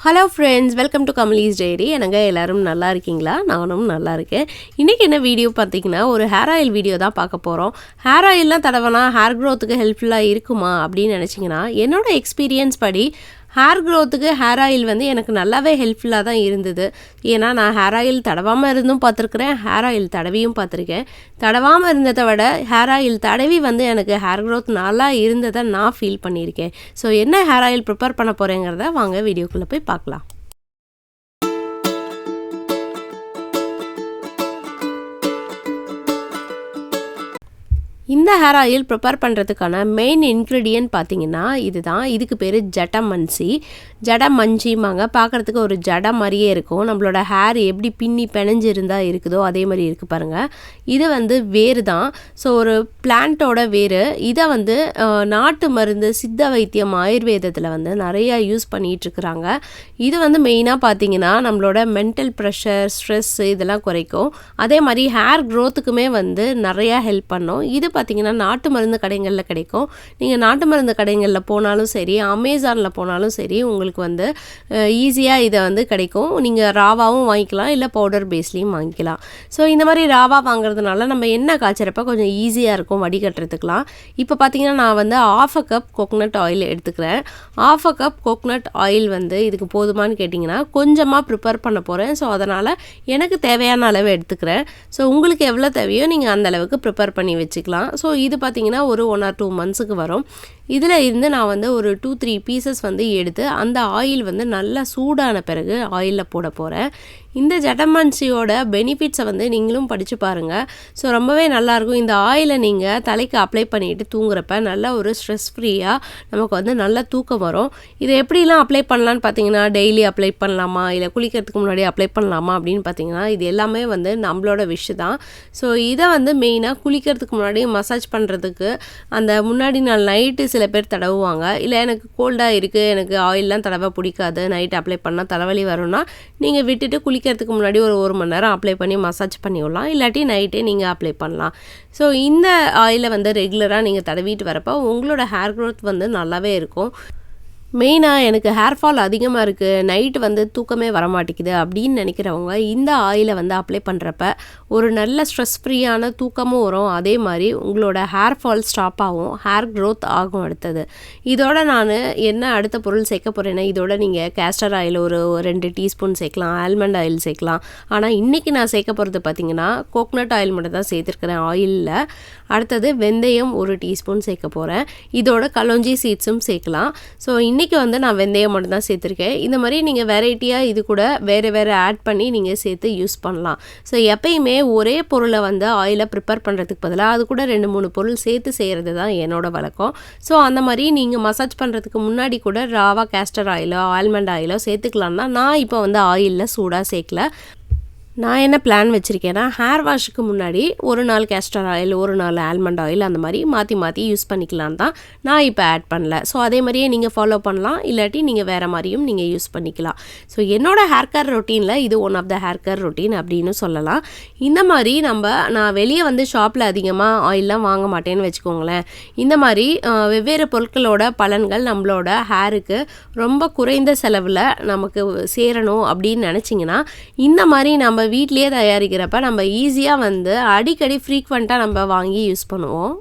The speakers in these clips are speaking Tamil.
Hello friends, welcome to KamalisDiary. எனக்கு எல்லாரும் நல்லா இருக்கீங்களா? நானும் நல்லா இருக்கேன். இன்றைக்கி என்ன வீடியோ பார்த்தீங்கன்னா, ஒரு ஹேர் ஆயில் வீடியோ தான் பார்க்க போகிறோம். ஹேர் ஆயில்லாம் தடவைனா ஹேர் க்ரோத்துக்கு ஹெல்ப்ஃபுல்லாக இருக்குமா அப்படின்னு நினச்சிங்கன்னா, என்னோடய எக்ஸ்பீரியன்ஸ் படி ஹேர் க்ரோத்துக்கு ஹேர் ஆயில் வந்து எனக்கு நல்லாவே ஹெல்ப்ஃபுல்லாக தான் இருந்தது. ஏன்னா நான் ஹேர் ஆயில் தடவாமல் இருந்தும் பார்த்துருக்குறேன், ஹேர் ஆயில் தடவியும் பார்த்துருக்கேன். தடவாமல் இருந்ததை விட ஹேர் ஆயில் தடவி வந்து எனக்கு ஹேர் க்ரோத் நல்லா இருந்ததை நான் ஃபீல் பண்ணியிருக்கேன். ஸோ என்ன ஹேர் ஆயில் ப்ரிப்பேர் பண்ண போகிறேங்கிறத வாங்க வீடியோக்குள்ளே போய் பார்க்கலாம். இந்த ஹேர் ஆயில் ப்ரிப்பேர் பண்ணுறதுக்கான மெயின் இன்க்ரீடியன்ட் பார்த்திங்கன்னா இதுதான். இதுக்கு பேர் ஜட்டமன்சி. ஜடமஞ்சிமாங்க. பார்க்குறதுக்கு ஒரு ஜடை மாதிரியே இருக்கும். நம்மளோட ஹேர் எப்படி பின்னி பிணைஞ்சு இருந்தால் இருக்குதோ அதே மாதிரி இருக்குது பாருங்கள். இது வந்து வேறு தான். ஸோ ஒரு பிளான்ட்டோட வேறு. இதை வந்து நாட்டு மருந்து, சித்த வைத்தியம், ஆயுர்வேதத்தில் வந்து நிறையா யூஸ் பண்ணிகிட்ருக்குறாங்க. இது வந்து மெயினாக பார்த்திங்கன்னா நம்மளோட மென்டல் ப்ரெஷர், ஸ்ட்ரெஸ் இதெல்லாம் குறைக்கும். அதே மாதிரி ஹேர் க்ரோத்துக்குமே வந்து நிறையா ஹெல்ப் பண்ணும். இது பார்த்திங்கன்னா நாட்டு மருந்து கடைகளில் கிடைக்கும். நீங்கள் நாட்டு மருந்து கடைகளில் போனாலும் சரி, அமேசானில் போனாலும் சரி, உங்களுக்கு வந்து ஈஸியாக இதை வந்து கிடைக்கும். நீங்கள் ராவாவும் வாங்கிக்கலாம், இல்லை பவுடர் பேஸ்லேயும் வாங்கிக்கலாம். ஸோ இந்த மாதிரி ராவா வாங்குறதுனால நம்ம எண்ணெய் காய்ச்சறப்ப கொஞ்சம் ஈஸியாக இருக்கும் வடிகட்டுறதுக்கெலாம். இப்போ பார்த்திங்கன்னா நான் வந்து 1/2 கப் கோகோனட் ஆயில் எடுத்துக்கிறேன். 1/2 கப் கோகோனட் ஆயில் வந்து இதுக்கு போதுமானு கேட்டிங்கன்னா கொஞ்சமாக ப்ரிப்பேர் பண்ண போகிறேன். ஸோ அதனால் எனக்கு தேவையான அளவு எடுத்துக்கிறேன். ஸோ உங்களுக்கு எவ்வளோ தேவையோ நீங்கள் அந்த அளவுக்கு ப்ரிப்பேர் பண்ணி வச்சுக்கலாம். ஸோ இது பார்த்திங்கன்னா ஒரு 1 or 2 monthsக்கு வரும். இதில் இருந்து நான் வந்து ஒரு 2-3 பீசஸ் வந்து எடுத்து அந்த ஆயில் வந்து நல்லா சூடான பிறகு ஆயிலில் போட போகிறேன். இந்த ஜட்டமன்சியோட பெனிஃபிட்ஸை வந்து நீங்களும் படித்து பாருங்கள். ஸோ ரொம்பவே நல்லாயிருக்கும். இந்த ஆயிலை நீங்கள் தலைக்கு அப்ளை பண்ணிவிட்டு தூங்குறப்ப நல்லா ஒரு ஸ்ட்ரெஸ் ஃப்ரீயாக நமக்கு வந்து நல்லா தூக்கம் வரும். இதை எப்படிலாம் அப்ளை பண்ணலான்னு பார்த்தீங்கன்னா, டெய்லி அப்ளை பண்ணலாமா, இல்லை குளிக்கிறதுக்கு முன்னாடி அப்ளை பண்ணலாமா அப்படின்னு பார்த்தீங்கன்னா, இது எல்லாமே வந்து நம்மளோட விஷ் தான். ஸோ இதை வந்து மெயினாக குளிக்கிறதுக்கு முன்னாடி மசாஜ் பண்ணுறதுக்கு அந்த முன்னாடி நாள் நைட்டு சில பேர் தடவுவாங்க. இல்லை எனக்கு கோல்டாக இருக்குது, எனக்கு ஆயிலெலாம் தடவை பிடிக்காது, நைட் அப்ளை பண்ணால் தலைவலி வரும்னா நீங்கள் விட்டுட்டு குளிக்கிறதுக்கு முன்னாடி ஒரு 1 மணி நேரம் அப்ளை பண்ணி மசாஜ் பண்ணி விடலாம். இல்லாட்டி நைட்டே நீங்கள் அப்ளை பண்ணலாம். ஸோ இந்த ஆயிலை வந்து ரெகுலராக நீங்கள் தடவிட்டு வரப்போ உங்களோட ஹேர் க்ரோத் வந்து நல்லாவே இருக்கும். மெயினாக எனக்கு ஹேர் ஃபால் அதிகமாக இருக்குது, நைட்டு வந்து தூக்கமே வரமாட்டேங்குது அப்படின்னு நினைக்கிறவங்க இந்த ஆயிலை வந்து அப்ளை பண்ணுறப்ப ஒரு நல்ல ஸ்ட்ரெஸ் ஃப்ரீயான தூக்கமும் வரும். அதே மாதிரி உங்களோட ஹேர் ஃபால் ஸ்டாப் ஆகும், ஹேர் க்ரோத் ஆகும். அடுத்தது இதோட நான் என்ன அடுத்த பொருள் சேர்க்க போகிறேன்னா, இதோட நீங்கள் கேஸ்டர் ஆயில் ஒரு 2 டீஸ்பூன் சேர்க்கலாம், ஆல்மண்ட் ஆயில் சேர்க்கலாம். ஆனால் இன்றைக்கி நான் சேர்க்க போகிறது பார்த்திங்கன்னா கோகோனட் ஆயில் மட்டும் தான் சேர்த்துருக்கிறேன் ஆயிலில். அடுத்தது வெந்தயம் 1 டீஸ்பூன் சேர்க்க போகிறேன். இதோட கலோஞ்சி சீட்ஸும் சேர்க்கலாம். ஸோ இன்றைக்கி வந்து நான் வெந்தயம் மட்டும் தான் சேர்த்துருக்கேன். இந்த மாதிரி நீங்கள் வெரைட்டியாக இது கூட வேறு வேறு ஆட் பண்ணி நீங்கள் சேர்த்து யூஸ் பண்ணலாம். ஸோ எப்பயுமே ஒரே பொருளை வந்து ஆயிலை ப்ரிப்பேர் பண்ணுறதுக்கு பதிலாக அது கூட 2-3 பொருள் சேர்த்து செய்கிறது தான் என்னோட வழக்கம். ஸோ அந்த மாதிரி நீங்கள் மசாஜ் பண்ணுறதுக்கு முன்னாடி கூட ராவா கேஸ்டர் ஆயிலோ ஆல்மண்ட் ஆயிலோ சேர்த்துக்கலான்னா, நான் இப்போ வந்து ஆயிலில் சூடாக சேர்க்கல. நான் என்ன பிளான் வச்சுருக்கேன்னா, ஹேர் வாஷுக்கு முன்னாடி ஒரு நாள் கேஸ்டர் ஆயில், ஒரு நாள் ஆல்மண்ட் ஆயில், அந்த மாதிரி மாற்றி மாற்றி யூஸ் பண்ணிக்கலான் தான் நான் இப்போ ஆட் பண்ணல. ஸோ அதே மாதிரியே நீங்கள் ஃபாலோ பண்ணலாம், இல்லாட்டி நீங்கள் வேறு மாதிரியும் நீங்கள் யூஸ் பண்ணிக்கலாம். ஸோ என்னோடய ஹேர் கேர் ரொட்டீனில் இது one of the hair care routine அப்படின்னு சொல்லலாம். இந்த மாதிரி நான் வெளியே வந்து ஷாப்பில் அதிகமாக ஆயிலெலாம் வாங்க மாட்டேன்னு வச்சுக்கோங்களேன். இந்த மாதிரி வெவ்வேறு பொருட்களோட பலன்கள் நம்மளோட ஹேருக்கு ரொம்ப குறைந்த செலவில் நமக்கு சேரணும் அப்படின்னு நினச்சிங்கன்னா, இந்த மாதிரி நம்ம வீட்லேயே தயாரிக்கிறப்ப நம்ம ஈஸியாக வந்து அடிக்கடி ஃப்ரீக்வெண்ட்டாக நம்ம வாங்கி யூஸ் பண்ணுவோம்.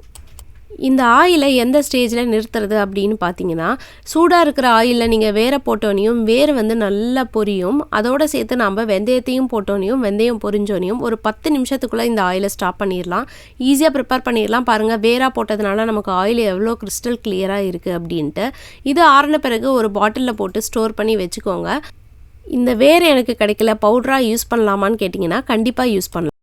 இந்த ஆயிலை எந்த ஸ்டேஜில் நிறுத்துறது அப்படின்னு பார்த்தீங்கன்னா, சூடாக இருக்கிற ஆயிலில் நீங்கள் வேற போட்டோனையும் வேறு வந்து நல்லா பொரியும். அதோடு சேர்த்து நம்ம வெந்தயத்தையும் போட்டோனையும் வெந்தயம் பொரிஞ்சோனையும் ஒரு 10 நிமிஷத்துக்குள்ளே இந்த ஆயிலை ஸ்டாப் பண்ணிடலாம். ஈஸியாக ப்ரிப்பேர் பண்ணிடலாம். பாருங்கள், வேறாக போட்டதுனால நமக்கு ஆயில் எவ்வளோ கிறிஸ்டல் கிளியராக இருக்குது அப்படின்ட்டு. இது ஆறின பிறகு ஒரு பாட்டிலில் போட்டு ஸ்டோர் பண்ணி வச்சுக்கோங்க. இந்த வேறு எனக்கு கிடைக்கல, பவுடராக யூஸ் பண்ணலாமான்னு கேட்டிங்கன்னா கண்டிப்பாக யூஸ் பண்ணலாம்.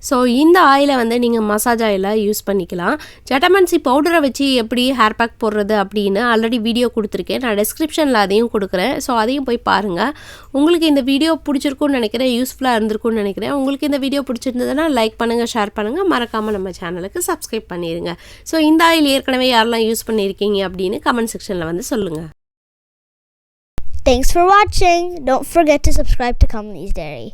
ஸோ இந்த ஆயிலை வந்து நீங்கள் மசாஜ் ஆயிலாக யூஸ் பண்ணிக்கலாம். ஜட்டமன்சி பவுடரை வச்சு எப்படி ஹேர் பேக் போடுறது அப்படின்னு ஆல்ரெடி வீடியோ கொடுத்துருக்கேன். நான் டிஸ்கிரிப்ஷனில் அதையும் கொடுக்குறேன். ஸோ அதையும் போய் பாருங்கள். உங்களுக்கு இந்த வீடியோ பிடிச்சிருக்குன்னு நினைக்கிறேன், யூஸ்ஃபுல்லாக இருந்திருக்குன்னு நினைக்கிறேன். உங்களுக்கு இந்த வீடியோ பிடிச்சிருந்ததுன்னா லைக் பண்ணுங்கள், ஷேர் பண்ணுங்கள், மறக்காமல் நம்ம சேனலுக்கு சப்ஸ்கிரைப் பண்ணிடுங்க. ஸோ இந்த ஆயில் ஏற்கனவே யாரெல்லாம் யூஸ் பண்ணியிருக்கீங்க அப்படின்னு கமெண்ட் செக்ஷனில் வந்து சொல்லுங்கள். Thanks for watching. Don't forget to subscribe to KamalisDiary.